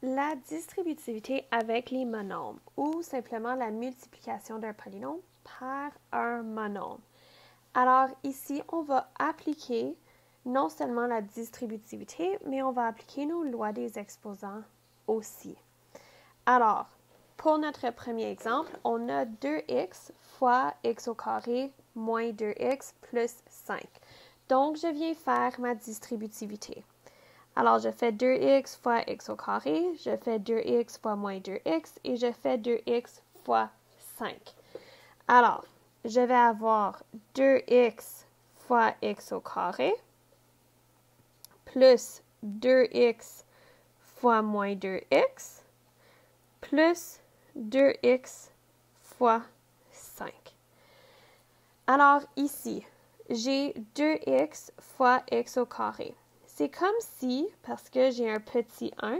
La distributivité avec les monomes ou simplement la multiplication d'un polynôme par un monôme. Alors ici, on va appliquer non seulement la distributivité, mais on va appliquer nos lois des exposants aussi. Alors, pour notre premier exemple, on a 2x fois x au carré moins 2x plus 5. Donc, je viens faire ma distributivité. Alors, je fais 2x fois x au carré, je fais 2x fois moins 2x et je fais 2x fois 5. Alors, je vais avoir 2x fois x au carré plus 2x fois moins 2x plus 2x fois 5. Alors ici, j'ai 2x fois x au carré. C'est comme si, parce que j'ai un petit 1,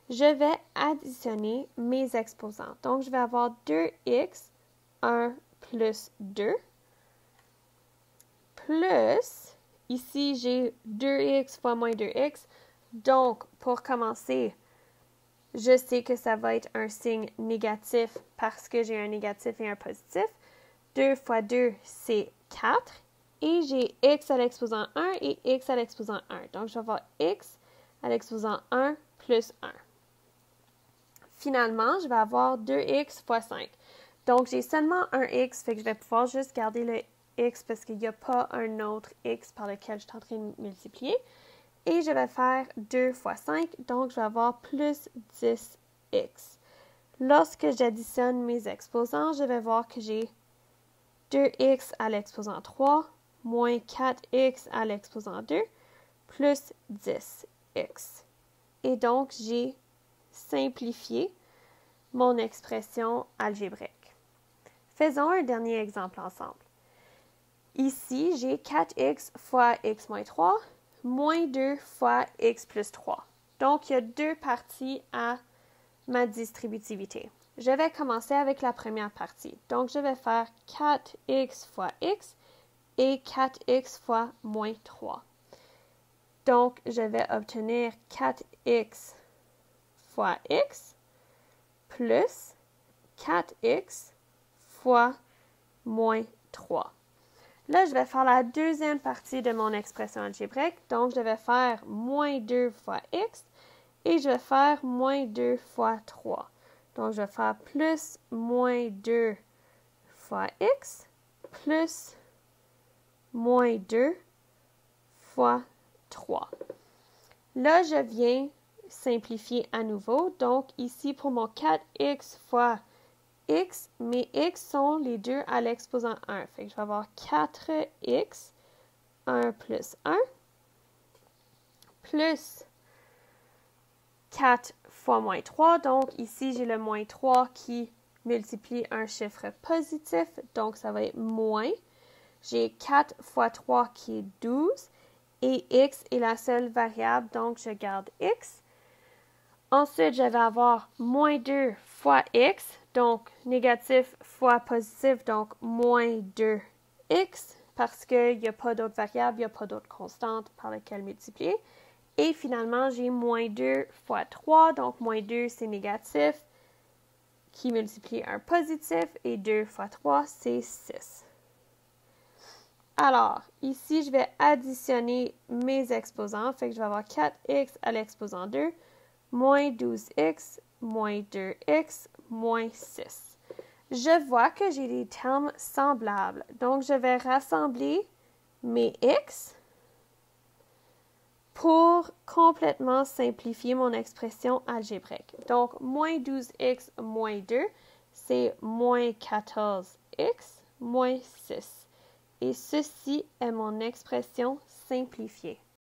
je vais additionner mes exposants. Donc, je vais avoir 2x, 1 plus 2, plus, ici, j'ai 2x fois moins 2x. Donc, pour commencer, je sais que ça va être un signe négatif parce que j'ai un négatif et un positif. 2 fois 2, c'est 4. Et j'ai x à l'exposant 1 et x à l'exposant 1. Donc, je vais avoir x à l'exposant 1 plus 1. Finalement, je vais avoir 2x fois 5. Donc, j'ai seulement un x, fait que je vais pouvoir juste garder le x parce qu'il n'y a pas un autre x par lequel je suis en train de multiplier. Et je vais faire 2 fois 5, donc je vais avoir plus 10x. Lorsque j'additionne mes exposants, je vais voir que j'ai 2x à l'exposant 3 moins 4x à l'exposant 2 plus 10x. Et donc, j'ai simplifié mon expression algébrique. Faisons un dernier exemple ensemble. Ici, j'ai 4x fois x moins 3 moins 2 fois x plus 3. Donc, il y a deux parties à ma distributivité. Je vais commencer avec la première partie. Donc, je vais faire 4x fois x et 4x fois moins 3. Donc, je vais obtenir 4x fois x plus 4x fois moins 3. Là, je vais faire la deuxième partie de mon expression algébrique. Donc, je vais faire moins 2 fois x et je vais faire moins 2 fois 3. Donc, je vais faire plus moins 2 fois x plus moins 2 fois 3. Là, je viens simplifier à nouveau. Donc, ici, pour mon 4x fois x, mes x sont les deux à l'exposant 1. Fait que je vais avoir 4x, 1 plus 1, plus 4 fois moins 3. Donc, ici, j'ai le moins 3 qui multiplie un chiffre positif. Donc, ça va être moins. J'ai 4 fois 3 qui est 12. Et x est la seule variable, donc je garde x. Ensuite, je vais avoir moins 2 fois x, donc négatif fois positif, donc moins 2x, parce qu'il n'y a pas d'autres variables, il n'y a pas d'autres constantes par lesquelles multiplier. Et finalement, j'ai moins 2 fois 3, donc moins 2, c'est négatif, qui multiplie un positif, et 2 fois 3, c'est 6. Alors, ici, je vais additionner mes exposants, fait que je vais avoir 4x à l'exposant 2, moins 12x, moins 2x, moins 6. Je vois que j'ai des termes semblables, donc je vais rassembler mes x pour complètement simplifier mon expression algébrique. Donc, moins 12x moins 2, c'est moins 14x moins 6. Et ceci est mon expression simplifiée.